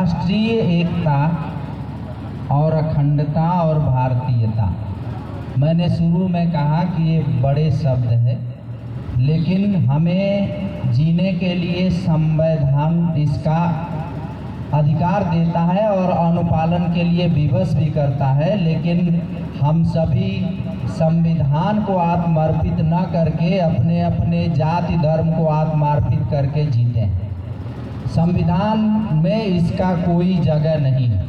राष्ट्रीय एकता और अखंडता और भारतीयता, मैंने शुरू में कहा कि ये बड़े शब्द है, लेकिन हमें जीने के लिए संविधान इसका अधिकार देता है और अनुपालन के लिए विवश भी करता है। लेकिन हम सभी संविधान को आत्मर्पित न करके अपने अपने जाति धर्म को आत्मर्पित करके जीते हैं। संविधान में इसका कोई जगह नहीं है।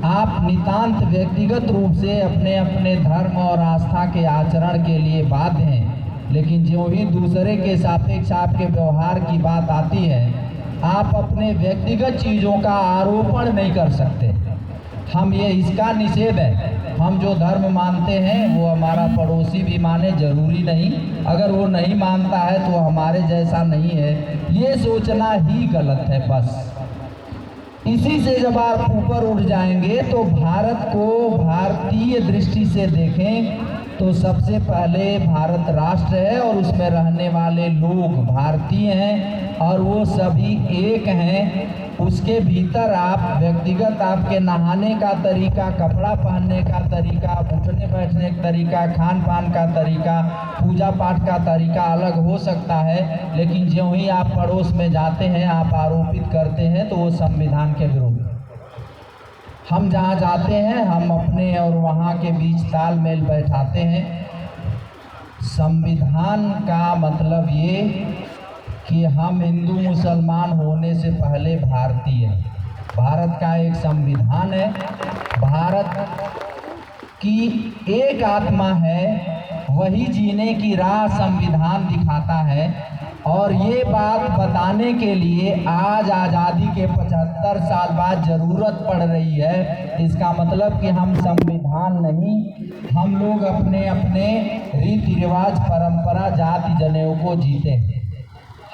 आप नितांत व्यक्तिगत रूप से अपने अपने धर्म और आस्था के आचरण के लिए बाध्य हैं, लेकिन जो ही दूसरे के सापेक्ष आपके व्यवहार की बात आती है, आप अपने व्यक्तिगत चीज़ों का आरोपण नहीं कर सकते। हम ये इसका निषेध है। हम जो धर्म मानते हैं वो हमारा पड़ोसी भी माने, जरूरी नहीं। अगर वो नहीं मानता है तो हमारे जैसा नहीं है, ये सोचना ही गलत है। बस इसी से जब आप ऊपर उठ जाएंगे तो भारत को भारतीय दृष्टि से देखें तो सबसे पहले भारत राष्ट्र है और उसमें रहने वाले लोग भारतीय हैं और वो सभी एक हैं। उसके भीतर आप व्यक्तिगत आपके नहाने का तरीका, कपड़ा पहनने का तरीका, उठने बैठने का तरीका, खान पान का तरीका, पूजा पाठ का तरीका अलग हो सकता है, लेकिन ज्यों ही आप पड़ोस में जाते हैं आप आरोपित करते हैं तो वो संविधान के विरुद्ध। हम जहाँ जाते हैं हम अपने और वहाँ के बीच तालमेल बैठाते हैं। संविधान का मतलब ये कि हम हिंदू मुसलमान होने से पहले भारतीय हैं। भारत का एक संविधान है, भारत की एक आत्मा है, वही जीने की राह संविधान दिखाता है। और ये बात बताने के लिए आज आज़ादी के 75 साल बाद ज़रूरत पड़ रही है। इसका मतलब कि हम संविधान नहीं, हम लोग अपने अपने रीति रिवाज, परंपरा, जाति जनेऊ को जीते हैं।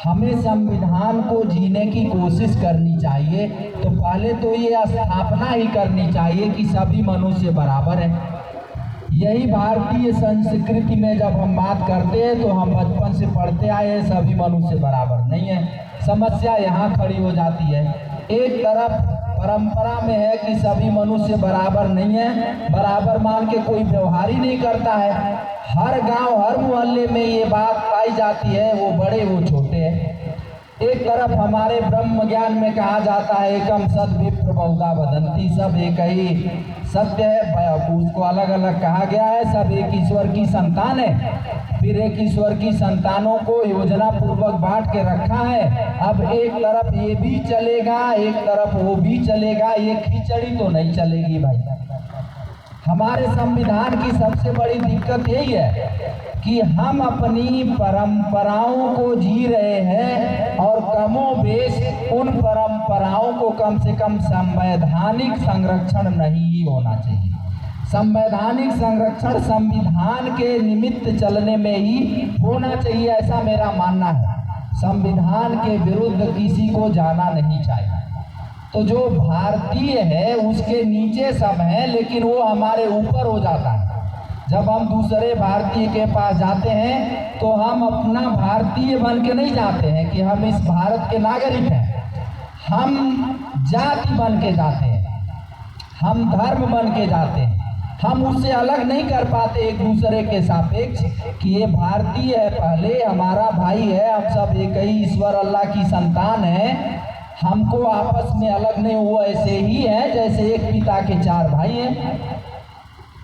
हमें संविधान को जीने की कोशिश करनी चाहिए। तो पहले तो ये स्थापना ही करनी चाहिए कि सभी मनुष्य बराबर हैं। यही भारतीय संस्कृति में जब हम बात करते हैं तो हम बचपन से पढ़ते आए हैं सभी मनुष्य बराबर नहीं है। समस्या यहाँ खड़ी हो जाती है। एक तरफ परंपरा में है कि सभी मनुष्य बराबर नहीं है, बराबर मान के कोई व्यवहार ही नहीं करता है। हर गांव हर मोहल्ले में ये बात पाई जाती है, वो बड़े वो छोटे हैं। एक तरफ हमारे ब्रह्म ज्ञान में कहा जाता है एकम सद विप्र बहुधा वदंती, सब एक ही सत्य है, उसको अलग अलग कहा गया है। सब एक ईश्वर की संतान है। फिर एक ईश्वर की संतानों को योजना पूर्वक बांट के रखा है। अब एक तरफ ये भी चलेगा, एक तरफ वो भी चलेगा, ये खिचड़ी तो नहीं चलेगी भाई। हमारे संविधान की सबसे बड़ी दिक्कत यही है कि हम अपनी परंपराओं को जी रहे हैं और कमोबेश उन परंपराओं को कम से कम संवैधानिक संरक्षण नहीं होना चाहिए। संवैधानिक संरक्षण संविधान के निमित्त चलने में ही होना चाहिए, ऐसा मेरा मानना है। संविधान के विरुद्ध किसी को जाना नहीं चाहिए। तो जो भारतीय है उसके नीचे सब है, लेकिन वो हमारे ऊपर हो जाता है। जब हम दूसरे भारतीय के पास जाते हैं तो हम अपना भारतीय बन के नहीं जाते हैं कि हम इस भारत के नागरिक हैं। हम जाति बन के जाते हैं, हम धर्म बन के जाते हैं। हम उससे अलग नहीं कर पाते एक दूसरे के सापेक्ष कि ये भारतीय है, पहले हमारा भाई है, हम सब एक ही ईश्वर अल्लाह की संतान है। हमको आपस में अलग नहीं हुआ, ऐसे ही है जैसे एक पिता के 4 भाई हैं।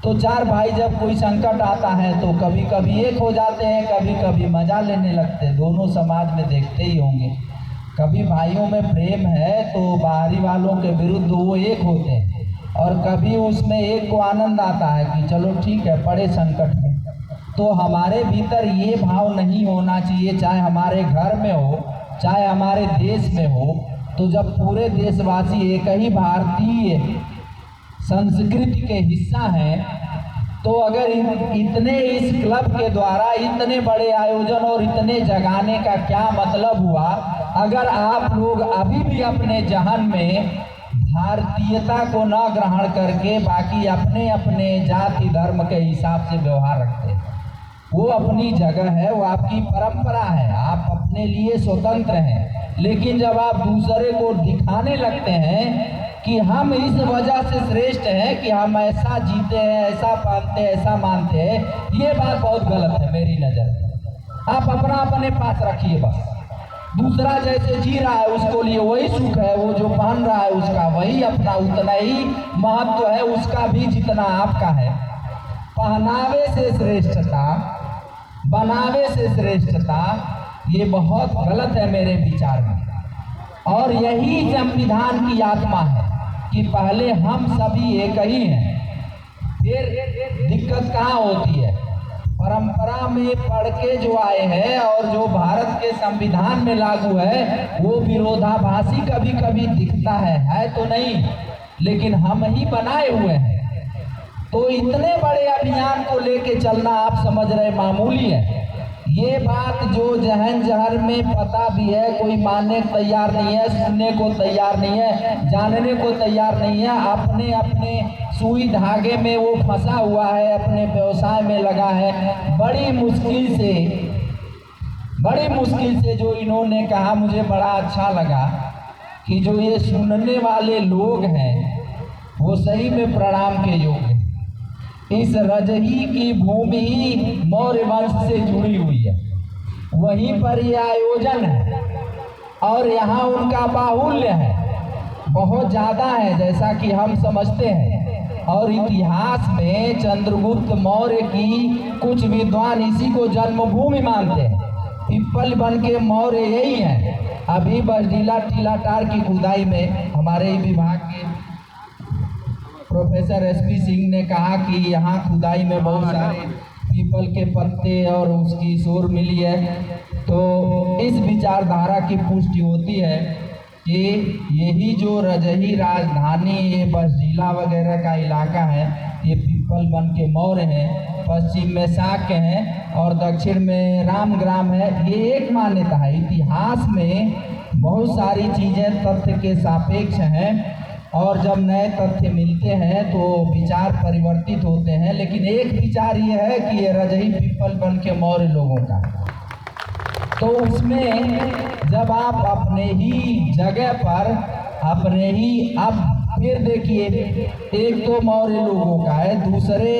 तो 4 भाई जब कोई संकट आता है तो कभी कभी एक हो जाते हैं, कभी कभी मजा लेने लगते हैं। दोनों समाज में देखते ही होंगे, कभी भाइयों में प्रेम है तो बाहरी वालों के विरुद्ध वो एक होते हैं, और कभी उसमें एक को आनंद आता है कि चलो ठीक है पड़े संकट में। तो हमारे भीतर ये भाव नहीं होना चाहिए, चाहे हमारे घर में हो चाहे हमारे देश में हो। तो जब पूरे देशवासी एक ही भारतीय संस्कृति के हिस्सा हैं, तो अगर इतने इस क्लब के द्वारा इतने बड़े आयोजन और इतने जगाने का क्या मतलब हुआ अगर आप लोग अभी भी अपने जहन में भारतीयता को न ग्रहण करके बाकी अपने अपने जाति धर्म के हिसाब से व्यवहार रखते हैं। वो अपनी जगह है, वो आपकी परंपरा है, आप अपने लिए स्वतंत्र हैं। लेकिन जब आप दूसरे को दिखाने लगते हैं कि हम इस वजह से श्रेष्ठ हैं कि हम ऐसा जीते हैं, ऐसा पालते हैं, ऐसा मानते हैं, ये बात बहुत गलत है मेरी नज़र में। आप अपना अपने पास रखिए बस। दूसरा जैसे जी रहा है उसको लिए वही सुख है, वो जो पहन रहा है उसका वही अपना उतना ही महत्व है, उसका भी जितना आपका है। पहनावे से श्रेष्ठता, बनावे से श्रेष्ठता, ये बहुत गलत है मेरे विचार में। और यही संविधान की आत्मा है कि पहले हम सभी एक ही हैं। फिर दिक्कत कहाँ होती है? परंपरा में पढ़ के जो आए हैं और जो भारत के संविधान में लागू है वो विरोधाभासी कभी कभी दिखता है तो नहीं, लेकिन हम ही बनाए हुए हैं। तो इतने बड़े अभियान को लेके चलना आप समझ रहे मामूली है? ये बात जो जहन जहर में पता भी है, कोई मानने को तैयार नहीं है, सुनने को तैयार नहीं है, जानने को तैयार नहीं है, अपने अपने सुई धागे में वो फंसा हुआ है, अपने व्यवसाय में लगा है। बड़ी मुश्किल से जो इन्होंने कहा, मुझे बड़ा अच्छा लगा कि जो ये सुनने वाले लोग हैं वो सही में प्रणाम के योग्य हैं। इस रजही की भूमि मौर्य वंश से जुड़ी हुई है, वहीं पर यह आयोजन है और यहाँ उनका बाहुल्य है, बहुत ज़्यादा है जैसा कि हम समझते हैं। और इतिहास में चंद्रगुप्त मौर्य की कुछ विद्वान इसी को जन्मभूमि मानते हैं। पिप्पल बन के मौर्य यही है। अभी बजडीला टीलाटार की खुदाई में हमारे विभाग के प्रोफेसर एसपी सिंह ने कहा कि यहाँ खुदाई में बहुत सारे पीपल के पत्ते और उसकी शोर मिली है। तो इस विचारधारा की पुष्टि होती है कि यही जो रजही राजधानी, ये बसडीला वगैरह का इलाका है, ये पीपल वन के मौर्य हैं, पश्चिम में शाक्य हैं और दक्षिण में रामग्राम है। ये एक मान्यता है। इतिहास में बहुत सारी चीज़ें तथ्य के सापेक्ष हैं और जब नए तथ्य मिलते हैं तो विचार परिवर्तित होते हैं। लेकिन एक विचार ये है कि ये रजही पीपल वन के मौर्य लोगों का, तो उसमें जब आप अपने ही जगह पर अपने ही, अब फिर देखिए, एक तो मौर्य लोगों का है, दूसरे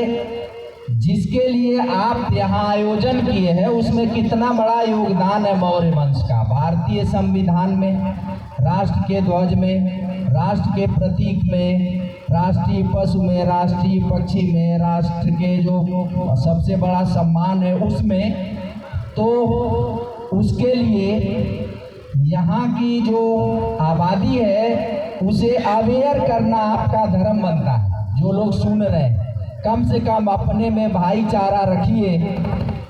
जिसके लिए आप यहाँ आयोजन किए हैं उसमें कितना बड़ा योगदान है मौर्य वंश का। भारतीय संविधान में, राष्ट्र के ध्वज में, राष्ट्र के प्रतीक में, राष्ट्रीय पशु में, राष्ट्रीय पक्षी में, राष्ट्र के जो सबसे बड़ा सम्मान है उसमें, तो उसके लिए यहाँ की जो आबादी है उसे अवेयर करना आपका धर्म बनता है। जो लोग सुन रहे हैं, कम से कम अपने में भाईचारा रखिए।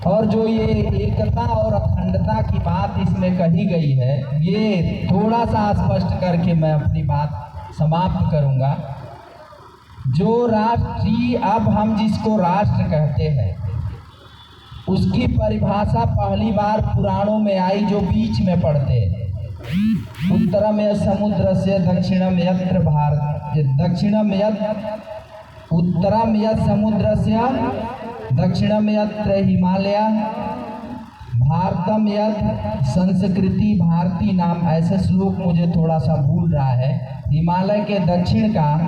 और जो ये एकता और अखंडता की बात इसमें कही गई है, ये थोड़ा सा स्पष्ट करके मैं अपनी बात समाप्त करूंगा। जो राष्ट्रीय, अब हम जिसको राष्ट्र कहते हैं, उसकी परिभाषा पहली बार पुराणों में आई, जो बीच में पढ़ते हैं। उत्तरम यत् समुद्रस्य दक्षिणम यत्र भारत, दक्षिणम यत्, उत्तरम यत् समुद्रस्य दक्षिणम यत्र हिमालय, भारतम यत् संस्कृति भारती नाम, ऐसे श्लोक मुझे थोड़ा सा भूल रहा है। हिमालय के दक्षिण का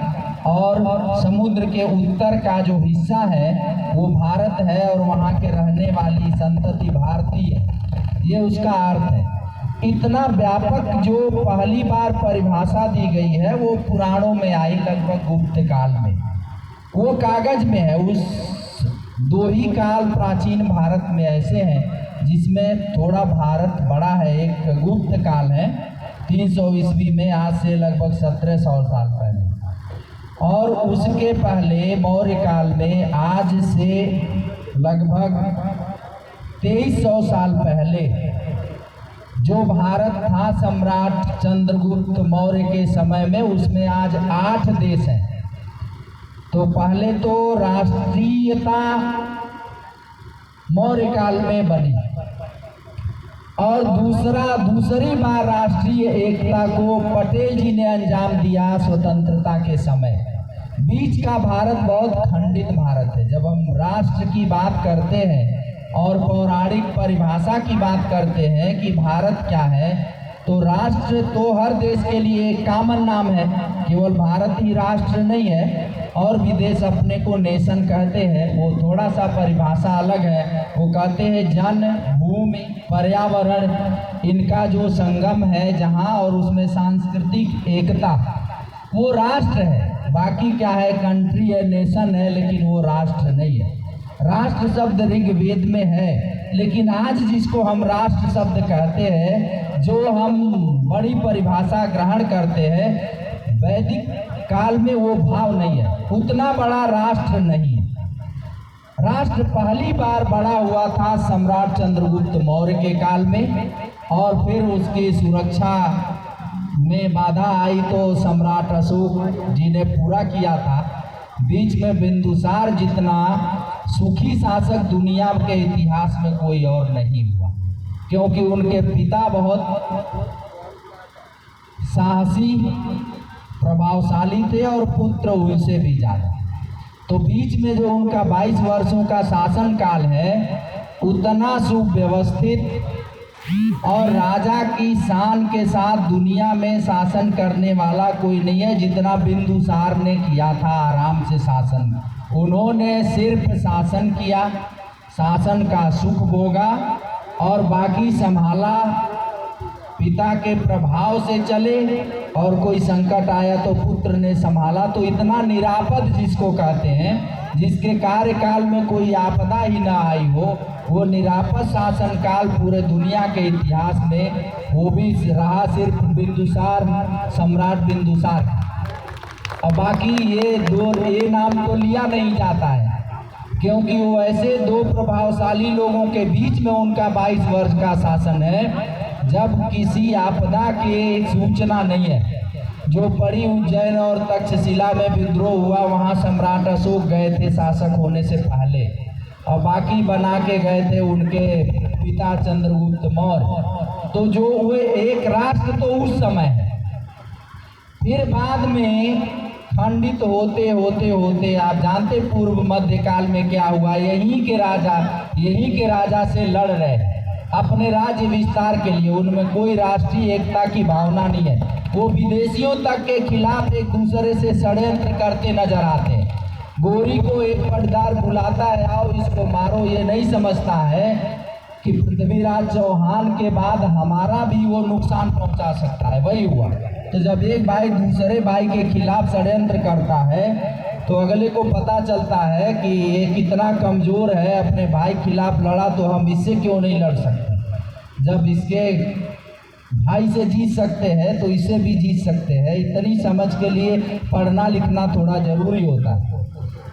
और समुद्र के उत्तर का जो हिस्सा है वो भारत है और वहाँ के रहने वाली संतति भारतीय है, ये उसका अर्थ है। इतना व्यापक जो पहली बार परिभाषा दी गई है वो पुराणों में आई, लगभग गुप्त काल में। वो कागज में है। उस दो ही काल प्राचीन भारत में ऐसे हैं जिसमें थोड़ा भारत बड़ा है। एक गुप्त काल है 300 ईस्वी में, आज से लगभग 1700 साल पहले, और उसके पहले मौर्य काल में, आज से लगभग 2300 साल पहले जो भारत था सम्राट चंद्रगुप्त मौर्य के समय में, उसमें आज 8 देश हैं। तो पहले तो राष्ट्रीयता मौर्य काल में बनी और दूसरी बार राष्ट्रीय एकता को पटेल जी ने अंजाम दिया स्वतंत्रता के समय। बीच का भारत बहुत खंडित भारत है। जब हम राष्ट्र की बात करते हैं और पौराणिक परिभाषा की बात करते हैं कि भारत क्या है, तो राष्ट्र तो हर देश के लिए एक कॉमन नाम है, केवल भारत ही राष्ट्र नहीं है, और भी देश अपने को नेशन कहते हैं। वो थोड़ा सा परिभाषा अलग है, वो कहते हैं जन, भूमि, पर्यावरण, इनका जो संगम है जहाँ, और उसमें सांस्कृतिक एकता, वो राष्ट्र है। बाकी क्या है, कंट्री है, नेशन है, लेकिन वो राष्ट्र नहीं है। राष्ट्र शब्द ऋग्वेद में है, लेकिन आज जिसको हम राष्ट्र शब्द कहते हैं, जो हम बड़ी परिभाषा ग्रहण करते हैं, वैदिक काल में वो भाव नहीं है, उतना बड़ा राष्ट्र नहीं है। राष्ट्र पहली बार बड़ा हुआ था सम्राट चंद्रगुप्त मौर्य के काल में, और फिर उसकी सुरक्षा में बाधा आई तो सम्राट अशोक जी ने पूरा किया था। बीच में बिंदुसार जितना सुखी शासक दुनिया के इतिहास में कोई और नहीं हुआ, क्योंकि उनके पिता बहुत साहसी, प्रभावशाली थे और पुत्र उनसे भी ज़्यादा। तो बीच में जो उनका 22 वर्षों का शासन काल है, उतना सुव्यवस्थित और राजा की शान के साथ दुनिया में शासन करने वाला कोई नहीं है जितना बिंदुसार ने किया था आराम से शासन। उन्होंने सिर्फ शासन किया, शासन का सुख भोगा और बाकी संभाला, पिता के प्रभाव से चले, और कोई संकट आया तो पुत्र ने संभाला। तो इतना निरापद जिसको कहते हैं, जिसके कार्यकाल में कोई आपदा ही ना आई हो, वो निरापद शासन काल पूरे दुनिया के इतिहास में वो भी रहा सिर्फ बिंदुसार, सम्राट बिंदुसार। और बाकी ये नाम तो लिया नहीं जाता है, क्योंकि वो ऐसे दो प्रभावशाली लोगों के बीच में उनका 22 वर्ष का शासन है, जब किसी आपदा की सूचना नहीं है। जो बड़ी उज्जैन और तक्षशिला में विद्रोह हुआ, वहाँ सम्राट अशोक गए थे शासक होने से पहले, और बाकी बना के गए थे उनके पिता चंद्रगुप्त मौर्य। तो जो हुए एक राष्ट्र तो उस समय है, फिर बाद में खंडित होते होते होते आप जानते पूर्व मध्यकाल में क्या हुआ। यहीं के राजा से लड़ रहे अपने राज्य विस्तार के लिए, उनमें कोई राष्ट्रीय एकता की भावना नहीं है। वो विदेशियों तक के खिलाफ एक दूसरे से षड्यंत्र करते नजर आते हैं। गोरी को एक पटदार बुलाता है, आओ इसको मारो, ये नहीं समझता है कि पृथ्वीराज चौहान के बाद हमारा भी वो नुकसान पहुंचा सकता है। वही हुआ। तो जब एक भाई दूसरे भाई के खिलाफ षड्यंत्र करता है, तो अगले को पता चलता है कि ये कितना कमज़ोर है, अपने भाई खिलाफ लड़ा तो हम इससे क्यों नहीं लड़ सकते। जब इसके भाई से जीत सकते हैं तो इससे भी जीत सकते हैं। इतनी समझ के लिए पढ़ना लिखना थोड़ा ज़रूरी होता है।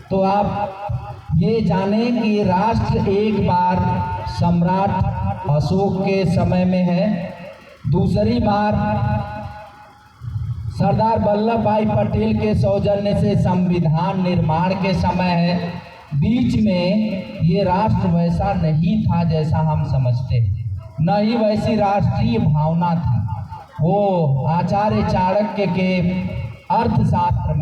तो आप ये जानें कि राष्ट्र एक बार सम्राट अशोक के समय में है, दूसरी बार सरदार वल्लभ भाई पटेल के सौजन्य से संविधान निर्माण के समय है। बीच में ये राष्ट्र वैसा नहीं था जैसा हम समझते हैं, न ही वैसी राष्ट्रीय भावना थी। वो आचार्य चाणक्य के अर्थशास्त्र में